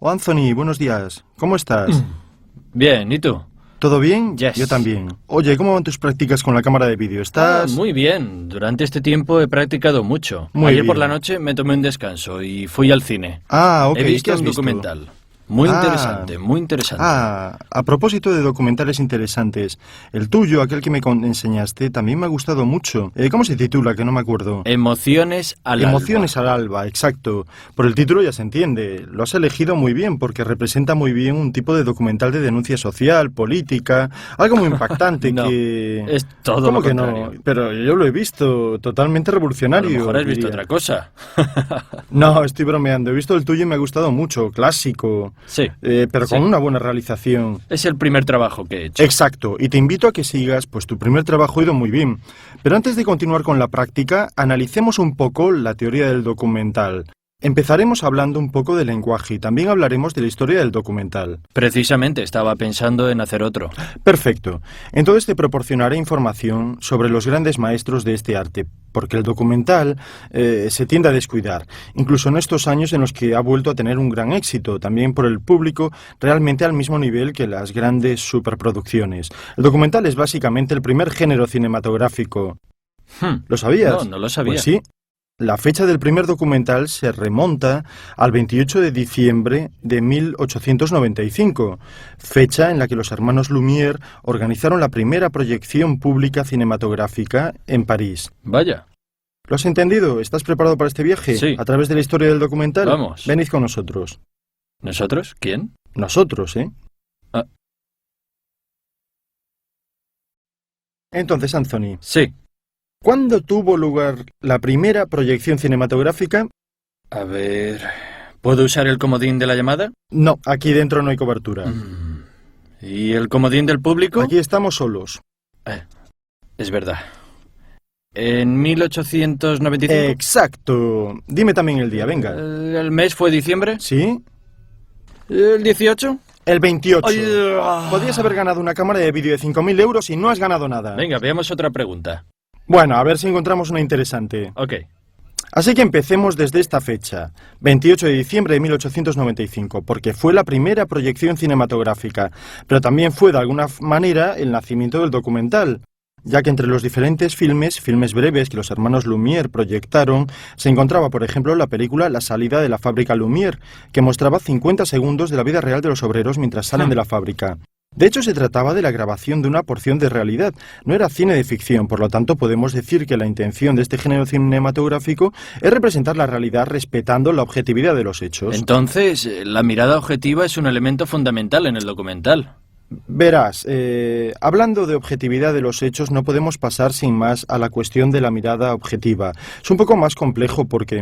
Oh, Anthony, buenos días. ¿Cómo estás? Bien, ¿y tú? ¿Todo bien? Yes. Yo también. Oye, ¿cómo van tus prácticas con la cámara de vídeo? ¿Estás...? Muy bien. Durante este tiempo he practicado mucho. Muy Ayer por bien. la noche me tomé un descanso y fui al cine. Ok. He visto ¿Qué has un visto? documental. Muy interesante, muy interesante. A propósito de documentales interesantes, el tuyo, aquel que me enseñaste, también me ha gustado mucho. ¿Cómo se titula? Que no me acuerdo. Emociones al Emociones alba. al alba, exacto. Por el título ya se entiende. Lo has elegido muy bien porque representa muy bien un tipo de documental de denuncia social, política, algo muy impactante No, que... es todo ¿Cómo lo que contrario. no? Pero yo lo he visto, totalmente A revolucionario. lo mejor has visto diría. otra cosa. No, estoy bromeando. He visto el tuyo y me ha gustado mucho, clásico. Sí, Pero sí. con una buena realización. Es el primer trabajo que he hecho. Exacto, y te invito a que sigas, pues tu primer trabajo ha ido muy bien. Pero antes de continuar con la práctica, analicemos un poco la teoría del documental. Empezaremos hablando un poco del lenguaje y también hablaremos de la historia del documental. Precisamente estaba pensando en hacer otro. Perfecto. Entonces te proporcionaré información sobre los grandes maestros de este arte, porque el documental se tiende a descuidar, incluso en estos años en los que ha vuelto a tener un gran éxito, también por el público, realmente al mismo nivel que las grandes superproducciones. El documental es básicamente el primer género cinematográfico. ¿Lo sabías? No lo sabía. Pues sí. La fecha del primer documental se remonta al 28 de diciembre de 1895, fecha en la que los hermanos Lumière organizaron la primera proyección pública cinematográfica en París. Vaya. ¿Lo has entendido? ¿Estás preparado para este viaje? Sí. ¿A través de la historia del documental? Vamos. Venid con nosotros. ¿Nosotros? ¿Quién? Nosotros, ¿eh? Ah. Entonces, Anthony, Sí. ¿cuándo tuvo lugar la primera proyección cinematográfica? A ver... ¿Puedo usar el comodín de la llamada? No, aquí dentro no hay cobertura. ¿Y el comodín del público? Aquí estamos solos. Es verdad. ¿En 1895? Exacto. Dime también el día, venga. ¿El mes fue diciembre? ¿Sí? ¿El 18? El 28. Ay, Podrías haber ganado una cámara de vídeo de 5.000 euros y no has ganado nada. Venga, veamos otra pregunta. Bueno, a ver si encontramos una interesante. Ok. Así que empecemos desde esta fecha, 28 de diciembre de 1895, porque fue la primera proyección cinematográfica, pero también fue de alguna manera el nacimiento del documental, ya que entre los diferentes filmes breves que los hermanos Lumière proyectaron, se encontraba, por ejemplo, la película La salida de la fábrica Lumière, que mostraba 50 segundos de la vida real de los obreros mientras salen de la fábrica. De hecho, se trataba de la grabación de una porción de realidad, no era cine de ficción, por lo tanto podemos decir que la intención de este género cinematográfico es representar la realidad respetando la objetividad de los hechos. Entonces, la mirada objetiva es un elemento fundamental en el documental. Verás, hablando de objetividad de los hechos, no podemos pasar sin más a la cuestión de la mirada objetiva. Es un poco más complejo porque,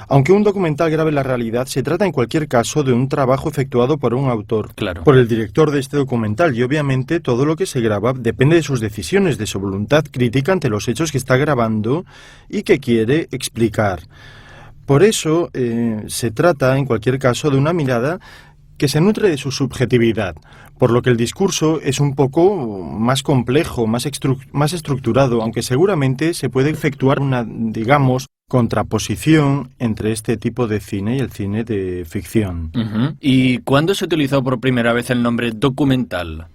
aunque un documental grabe la realidad, se trata en cualquier caso de un trabajo efectuado por un autor, Claro. por el director de este documental, y obviamente todo lo que se graba depende de sus decisiones, de su voluntad crítica ante los hechos que está grabando y que quiere explicar. Por eso, se trata, en cualquier caso, de una mirada que se nutre de su subjetividad, por lo que el discurso es un poco más complejo, más estructurado, aunque seguramente se puede efectuar una, digamos, contraposición entre este tipo de cine y el cine de ficción. ¿Y cuándo se utilizó por primera vez el nombre documental?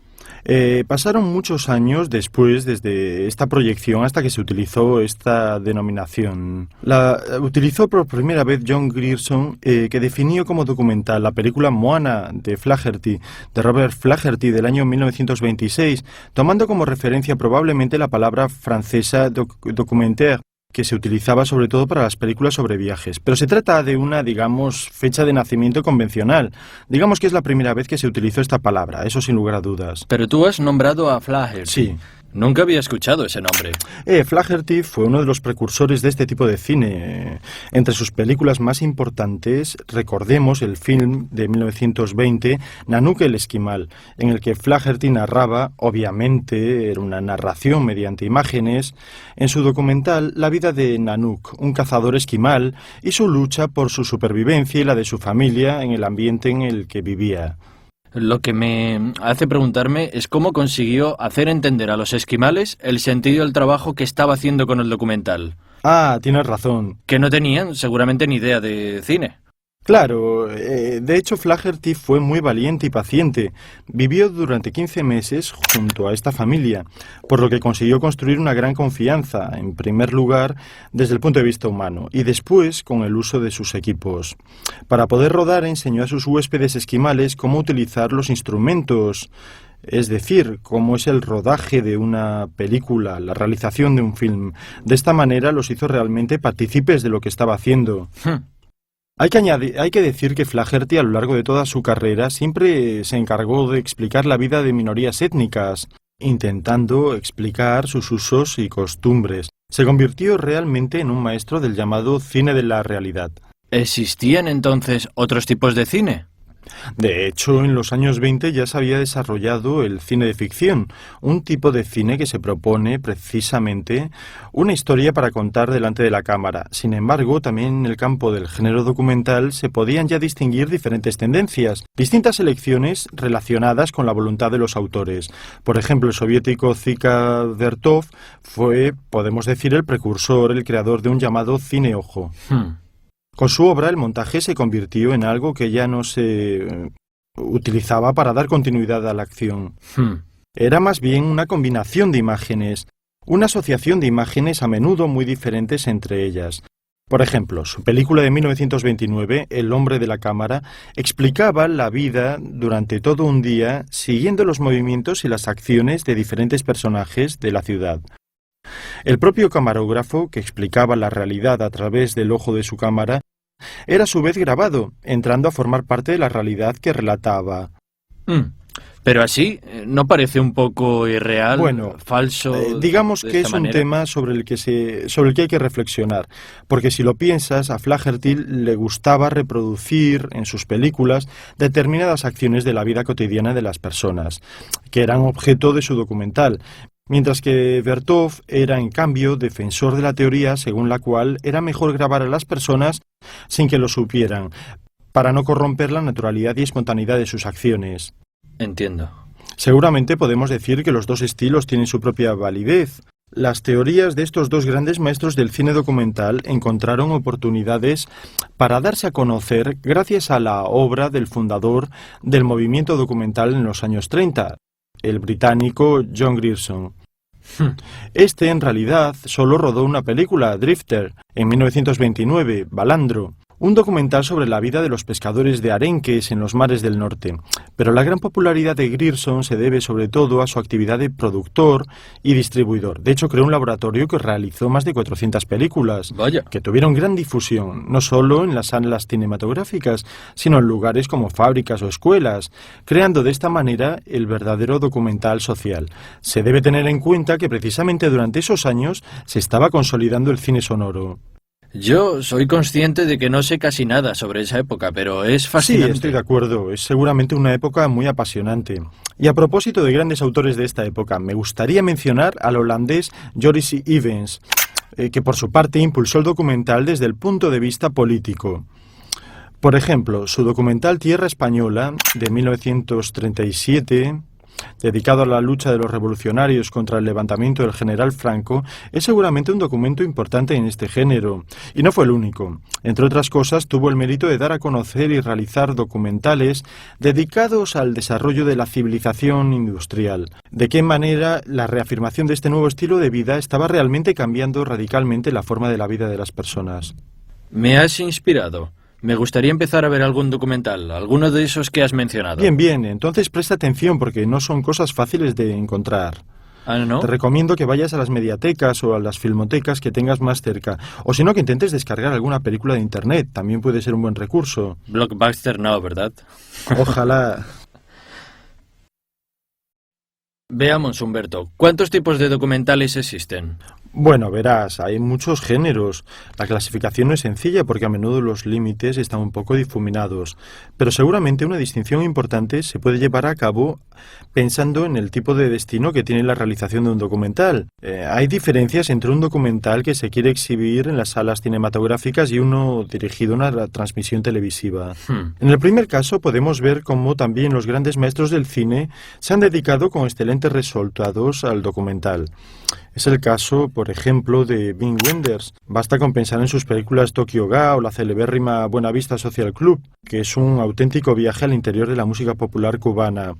Pasaron muchos años después desde esta proyección hasta que se utilizó esta denominación. La utilizó por primera vez John Grierson, que definió como documental la película Moana de Flaherty, de Robert Flaherty del año 1926, tomando como referencia probablemente la palabra francesa documentaire, que se utilizaba sobre todo para las películas sobre viajes. Pero se trata de una, digamos, fecha de nacimiento convencional. Digamos que es la primera vez que se utilizó esta palabra, eso sin lugar a dudas. Pero tú has nombrado a Flaherty. Sí. Nunca había escuchado ese nombre. Flaherty fue uno de los precursores de este tipo de cine. Entre sus películas más importantes, recordemos el film de 1920, Nanook el esquimal, en el que Flaherty narraba, obviamente, era una narración mediante imágenes, en su documental la vida de Nanook, un cazador esquimal, y su lucha por su supervivencia y la de su familia en el ambiente en el que vivía. Lo que me hace preguntarme es cómo consiguió hacer entender a los esquimales el sentido del trabajo que estaba haciendo con el documental. Tienes razón. Que no tenían seguramente ni idea de cine. Claro, de hecho Flaherty fue muy valiente y paciente. Vivió durante 15 meses junto a esta familia, por lo que consiguió construir una gran confianza, en primer lugar, desde el punto de vista humano, y después con el uso de sus equipos. Para poder rodar, enseñó a sus huéspedes esquimales cómo utilizar los instrumentos, es decir, cómo es el rodaje de una película, la realización de un film. De esta manera los hizo realmente partícipes de lo que estaba haciendo. Hay que decir que Flaherty a lo largo de toda su carrera siempre se encargó de explicar la vida de minorías étnicas, intentando explicar sus usos y costumbres. Se convirtió realmente en un maestro del llamado cine de la realidad. ¿Existían entonces otros tipos de cine? De hecho, en los años 20 ya se había desarrollado el cine de ficción, un tipo de cine que se propone precisamente una historia para contar delante de la cámara. Sin embargo, también en el campo del género documental se podían ya distinguir diferentes tendencias, distintas elecciones relacionadas con la voluntad de los autores. Por ejemplo, el soviético Zika Vertov fue, podemos decir, el precursor, el creador de un llamado cine ojo. Con su obra, el montaje se convirtió en algo que ya no se utilizaba para dar continuidad a la acción. Era más bien una combinación de imágenes, una asociación de imágenes a menudo muy diferentes entre ellas. Por ejemplo, su película de 1929, El hombre de la cámara, explicaba la vida durante todo un día siguiendo los movimientos y las acciones de diferentes personajes de la ciudad. El propio camarógrafo, que explicaba la realidad a través del ojo de su cámara, era a su vez grabado, entrando a formar parte de la realidad que relataba. Pero así, ¿no parece un poco irreal, falso? Digamos que es un tema sobre el que hay que reflexionar, porque si lo piensas, a Flaherty le gustaba reproducir en sus películas determinadas acciones de la vida cotidiana de las personas, que eran objeto de su documental. Mientras que Vertov era, en cambio, defensor de la teoría según la cual era mejor grabar a las personas sin que lo supieran, para no corromper la naturalidad y espontaneidad de sus acciones. Entiendo. Seguramente podemos decir que los dos estilos tienen su propia validez. Las teorías de estos dos grandes maestros del cine documental encontraron oportunidades para darse a conocer gracias a la obra del fundador del movimiento documental en los años 30, el británico John Grierson. Este, en realidad, solo rodó una película, Drifter, en 1929, Balandro, un documental sobre la vida de los pescadores de arenques en los mares del norte. Pero la gran popularidad de Grierson se debe sobre todo a su actividad de productor y distribuidor. De hecho, creó un laboratorio que realizó más de 400 películas, que tuvieron gran difusión, no solo en las salas cinematográficas, sino en lugares como fábricas o escuelas, creando de esta manera el verdadero documental social. Se debe tener en cuenta que precisamente durante esos años se estaba consolidando el cine sonoro. Yo soy consciente de que no sé casi nada sobre esa época, pero es fascinante. Sí, estoy de acuerdo. Es seguramente una época muy apasionante. Y a propósito de grandes autores de esta época, me gustaría mencionar al holandés Joris Ivens, que por su parte impulsó el documental desde el punto de vista político. Por ejemplo, su documental Tierra Española, de 1937... dedicado a la lucha de los revolucionarios contra el levantamiento del general Franco, es seguramente un documento importante en este género, y no fue el único. Entre otras cosas, tuvo el mérito de dar a conocer y realizar documentales dedicados al desarrollo de la civilización industrial. De qué manera la reafirmación de este nuevo estilo de vida estaba realmente cambiando radicalmente la forma de la vida de las personas. Me has inspirado. Me gustaría empezar a ver algún documental, alguno de esos que has mencionado. Bien, entonces presta atención porque no son cosas fáciles de encontrar. ¿Ah, no? Te recomiendo que vayas a las mediatecas o a las filmotecas que tengas más cerca, o si no, que intentes descargar alguna película de internet, también puede ser un buen recurso. Blockbuster no, ¿verdad? Ojalá. Veamos, Humberto, ¿cuántos tipos de documentales existen? Bueno, verás, hay muchos géneros. La clasificación no es sencilla porque a menudo los límites están un poco difuminados, pero seguramente una distinción importante se puede llevar a cabo pensando en el tipo de destino que tiene la realización de un documental. Hay diferencias entre un documental que se quiere exhibir en las salas cinematográficas y uno dirigido a una transmisión televisiva. En el primer caso podemos ver cómo también los grandes maestros del cine se han dedicado con excelentes resultados al documental. Es el caso, por ejemplo, de Wim Wenders. Basta con pensar en sus películas Tokyo Ga o la celebérrima Buena Vista Social Club, que es un auténtico viaje al interior de la música popular cubana.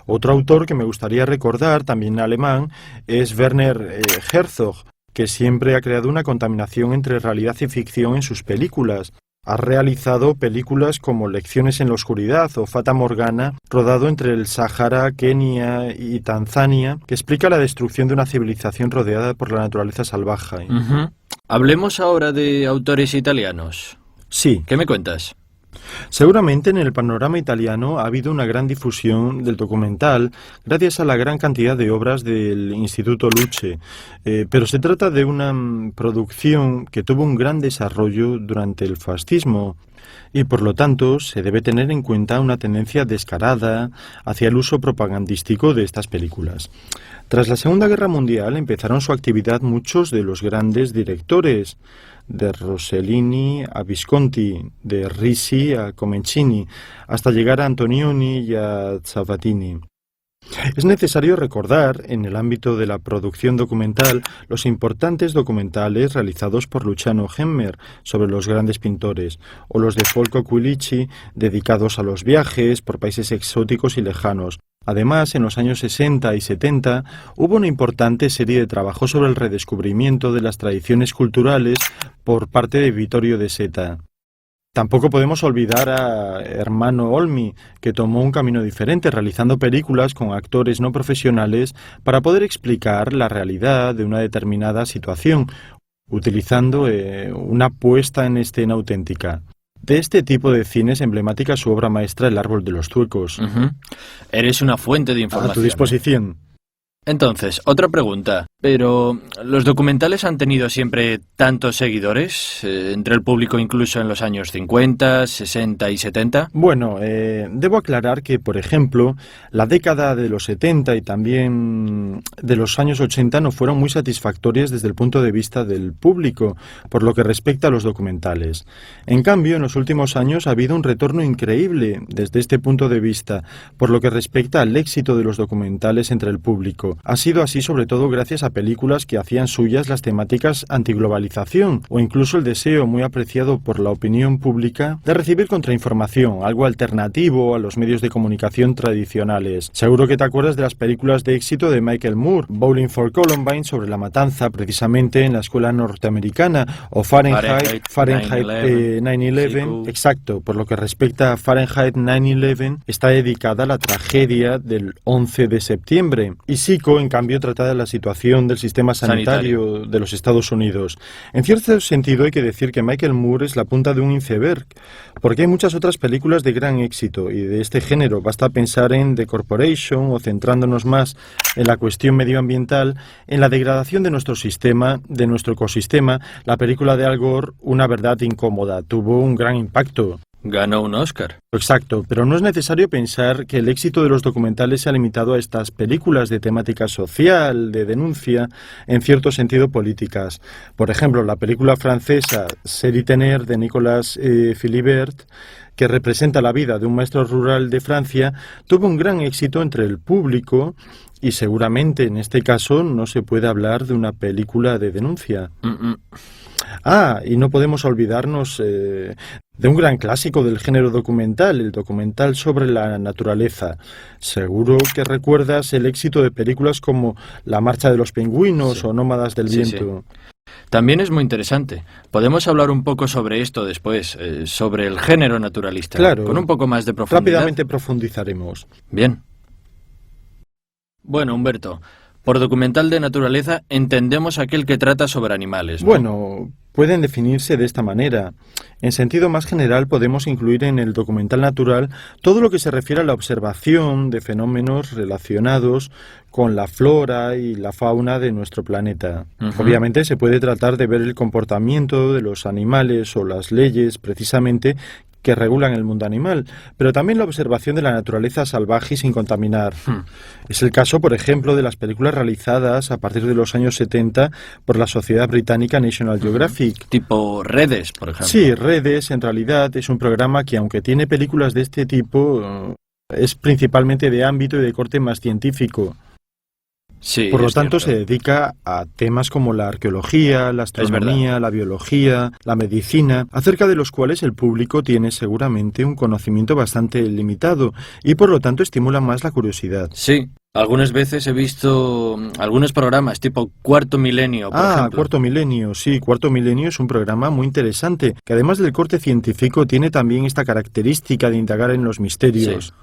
Otro autor que me gustaría recordar, también alemán, es Werner Herzog, que siempre ha creado una contaminación entre realidad y ficción en sus películas. Ha realizado películas como Lecciones en la Oscuridad o Fata Morgana, rodado entre el Sahara, Kenia y Tanzania, que explica la destrucción de una civilización rodeada por la naturaleza salvaje. Hablemos ahora de autores italianos. Sí. ¿Qué me cuentas? Seguramente en el panorama italiano ha habido una gran difusión del documental gracias a la gran cantidad de obras del Instituto Luce, pero se trata de una producción que tuvo un gran desarrollo durante el fascismo y por lo tanto se debe tener en cuenta una tendencia descarada hacia el uso propagandístico de estas películas. Tras la Segunda Guerra Mundial empezaron su actividad muchos de los grandes directores, de Rossellini a Visconti, de Risi a Comencini, hasta llegar a Antonioni y a Zavattini. Es necesario recordar, en el ámbito de la producción documental, los importantes documentales realizados por Luciano Hemmer sobre los grandes pintores, o los de Folco Quilici, dedicados a los viajes por países exóticos y lejanos. Además, en los años 60 y 70 hubo una importante serie de trabajos sobre el redescubrimiento de las tradiciones culturales por parte de Vittorio De Seta. Tampoco podemos olvidar a Ermanno Olmi, que tomó un camino diferente, realizando películas con actores no profesionales para poder explicar la realidad de una determinada situación, utilizando una puesta en escena auténtica. De este tipo de cine es emblemática su obra maestra El árbol de los zuecos. Eres una fuente de información. A tu disposición. Entonces, otra pregunta. Pero, ¿los documentales han tenido siempre tantos seguidores entre el público incluso en los años 50, 60 y 70? Bueno, debo aclarar que, por ejemplo, la década de los 70 y también de los años 80 no fueron muy satisfactorias desde el punto de vista del público, por lo que respecta a los documentales. En cambio, en los últimos años ha habido un retorno increíble desde este punto de vista, por lo que respecta al éxito de los documentales entre el público. Ha sido así sobre todo gracias a películas que hacían suyas las temáticas antiglobalización o incluso el deseo muy apreciado por la opinión pública de recibir contrainformación, algo alternativo a los medios de comunicación tradicionales. Seguro que te acuerdas de las películas de éxito de Michael Moore, Bowling for Columbine sobre la matanza precisamente en la escuela norteamericana o Fahrenheit 9/11, exacto, por lo que respecta a Fahrenheit 9/11 está dedicada a la tragedia del 11 de septiembre y Sico en cambio trata de la situación del sistema sanitario de los Estados Unidos. En cierto sentido hay que decir que Michael Moore es la punta de un iceberg, porque hay muchas otras películas de gran éxito y de este género. Basta pensar en The Corporation o, centrándonos más en la cuestión medioambiental, en la degradación de nuestro sistema, de nuestro ecosistema. La película de Al Gore, Una verdad incómoda, tuvo un gran impacto. Ganó un Oscar. Exacto, pero no es necesario pensar que el éxito de los documentales se ha limitado a estas películas de temática social, de denuncia, en cierto sentido políticas. Por ejemplo, la película francesa Ser y tener de Nicolas Philibert, que representa la vida de un maestro rural de Francia, tuvo un gran éxito entre el público y seguramente en este caso no se puede hablar de una película de denuncia. Y no podemos olvidarnos de un gran clásico del género documental, el documental sobre la naturaleza. Seguro que recuerdas el éxito de películas como La marcha de los pingüinos o Nómadas del viento. Sí. También es muy interesante. Podemos hablar un poco sobre esto después, sobre el género naturalista. Claro. Con un poco más de profundidad. Rápidamente profundizaremos. Bien. Bueno, Humberto, por documental de naturaleza entendemos aquel que trata sobre animales, ¿no? Bueno, pueden definirse de esta manera. En sentido más general podemos incluir en el documental natural todo lo que se refiere a la observación de fenómenos relacionados con la flora y la fauna de nuestro planeta. Obviamente se puede tratar de ver el comportamiento de los animales o las leyes precisamente que regulan el mundo animal, pero también la observación de la naturaleza salvaje y sin contaminar. Es el caso, por ejemplo, de las películas realizadas a partir de los años 70 por la sociedad británica National Geographic. Tipo Redes, por ejemplo. Sí, Redes, en realidad, es un programa que, aunque tiene películas de este tipo, es principalmente de ámbito y de corte más científico. Sí, Por lo es tanto, se cierto. dedica a temas como la arqueología, la Es verdad. astronomía, la biología, la medicina, acerca de los cuales el público tiene seguramente un conocimiento bastante limitado y por lo tanto estimula más la curiosidad. Sí, algunas veces he visto algunos programas tipo Cuarto Milenio, por Ah, ejemplo. Cuarto Milenio. Sí, Cuarto Milenio es un programa muy interesante, que además del corte científico tiene también esta característica de indagar en los misterios.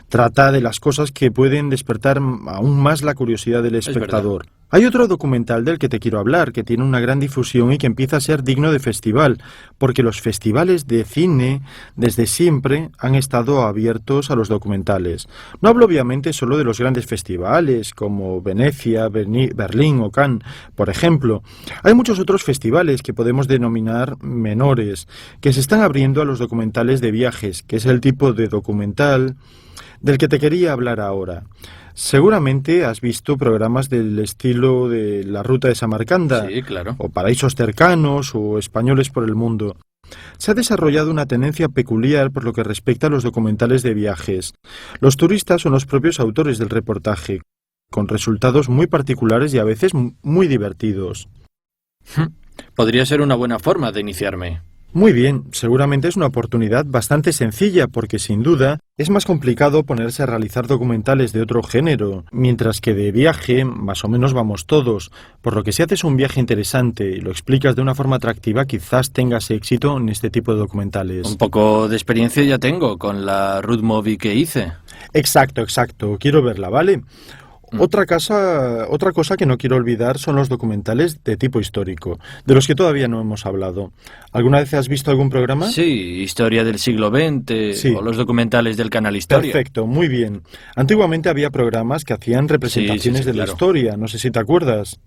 Trata de las cosas que pueden despertar aún más la curiosidad del Es verdad. espectador. Hay otro documental del que te quiero hablar, que tiene una gran difusión y que empieza a ser digno de festival, porque los festivales de cine desde siempre han estado abiertos a los documentales. No hablo obviamente solo de los grandes festivales como Venecia, Berlín o Cannes, por ejemplo. Hay muchos otros festivales que podemos denominar menores, que se están abriendo a los documentales de viajes, que es el tipo de documental del que te quería hablar ahora. Seguramente has visto programas del estilo de La Ruta de Samarcanda, Sí, claro. o Paraísos Cercanos, o Españoles por el Mundo. Se ha desarrollado una tendencia peculiar por lo que respecta a los documentales de viajes. Los turistas son los propios autores del reportaje, con resultados muy particulares y a veces muy divertidos. Podría ser una buena forma de iniciarme. Muy bien, seguramente es una oportunidad bastante sencilla porque sin duda es más complicado ponerse a realizar documentales de otro género, mientras que de viaje más o menos vamos todos, por lo que si haces un viaje interesante y lo explicas de una forma atractiva quizás tengas éxito en este tipo de documentales. Un poco de experiencia ya tengo con la road movie que hice. Exacto, quiero verla, ¿vale? Otra cosa que no quiero olvidar son los documentales de tipo histórico, de los que todavía no hemos hablado. ¿Alguna vez has visto algún programa? Sí, historia del siglo XX Sí. o los documentales del canal Historia. Perfecto, muy bien. Antiguamente había programas que hacían representaciones Sí, de la claro. historia, no sé si te acuerdas.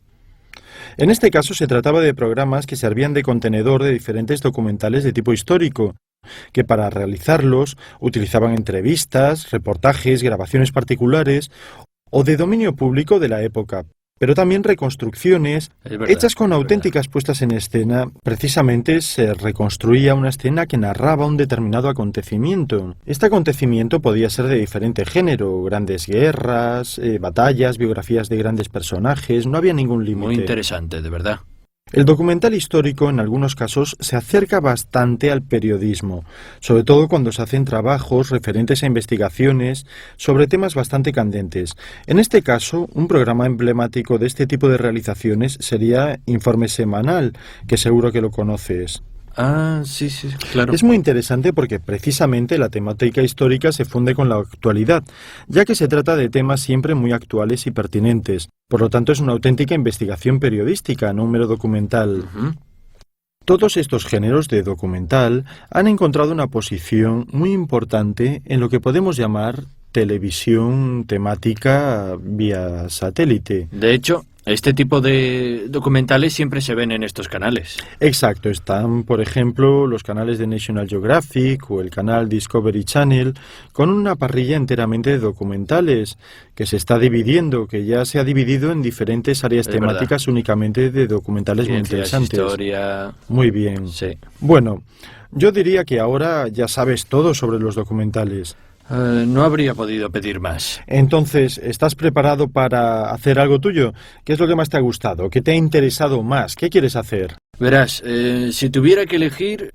En este caso se trataba de programas que servían de contenedor de diferentes documentales de tipo histórico, que para realizarlos utilizaban entrevistas, reportajes, grabaciones particulares o de dominio público de la época, pero también reconstrucciones Es verdad, hechas con es auténticas puestas en escena. Precisamente se reconstruía una escena que narraba un determinado acontecimiento. Este acontecimiento podía ser de diferente género, grandes guerras, batallas, biografías de grandes personajes, no había ningún verdad. Muy límite. interesante, de verdad. El documental histórico en algunos casos se acerca bastante al periodismo, sobre todo cuando se hacen trabajos referentes a investigaciones sobre temas bastante candentes. En este caso, un programa emblemático de este tipo de realizaciones sería Informe Semanal, que seguro que lo conoces. Ah, sí, claro. Es muy interesante porque precisamente la temática histórica se funde con la actualidad, ya que se trata de temas siempre muy actuales y pertinentes. Por lo tanto, es una auténtica investigación periodística, no un mero documental. Ujú. Todos estos géneros de documental han encontrado una posición muy importante en lo que podemos llamar televisión temática vía satélite. De hecho, este tipo de documentales siempre se ven en estos canales. Exacto, están, por ejemplo, los canales de National Geographic o el canal Discovery Channel, con una parrilla enteramente de documentales, que se está dividiendo, que ya se ha dividido en diferentes áreas Es verdad. temáticas únicamente de documentales muy Ciencias, interesantes. historia... Muy bien. Sí. Bueno, yo diría que ahora ya sabes todo sobre los documentales. No habría podido pedir más. Entonces, ¿estás preparado para hacer algo tuyo? ¿Qué es lo que más te ha gustado? ¿Qué te ha interesado más? ¿Qué quieres hacer? Verás, si tuviera que elegir,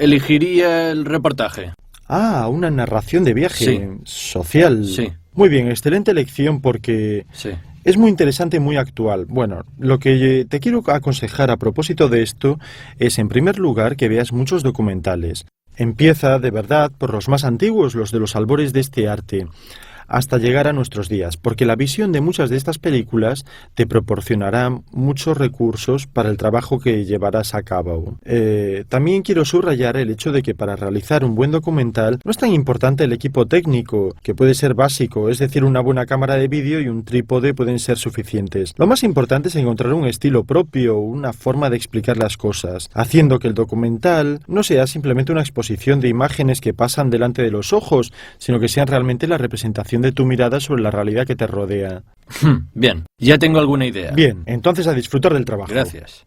elegiría el reportaje. Ah, una narración de viaje Sí. social. Sí. Muy bien, excelente elección porque Sí. es muy interesante y muy actual. Bueno, lo que te quiero aconsejar a propósito de esto es, en primer lugar, que veas muchos documentales. Empieza, de verdad, por los más antiguos, los de los albores de este arte, hasta llegar a nuestros días, porque la visión de muchas de estas películas te proporcionará muchos recursos para el trabajo que llevarás a cabo. También quiero subrayar el hecho de que para realizar un buen documental no es tan importante el equipo técnico, que puede ser básico, es decir, una buena cámara de vídeo y un trípode pueden ser suficientes. Lo más importante es encontrar un estilo propio, una forma de explicar las cosas, haciendo que el documental no sea simplemente una exposición de imágenes que pasan delante de los ojos, sino que sean realmente la representación de tu mirada sobre la realidad que te rodea. Bien, ya tengo alguna idea. Bien, entonces a disfrutar del trabajo. Gracias.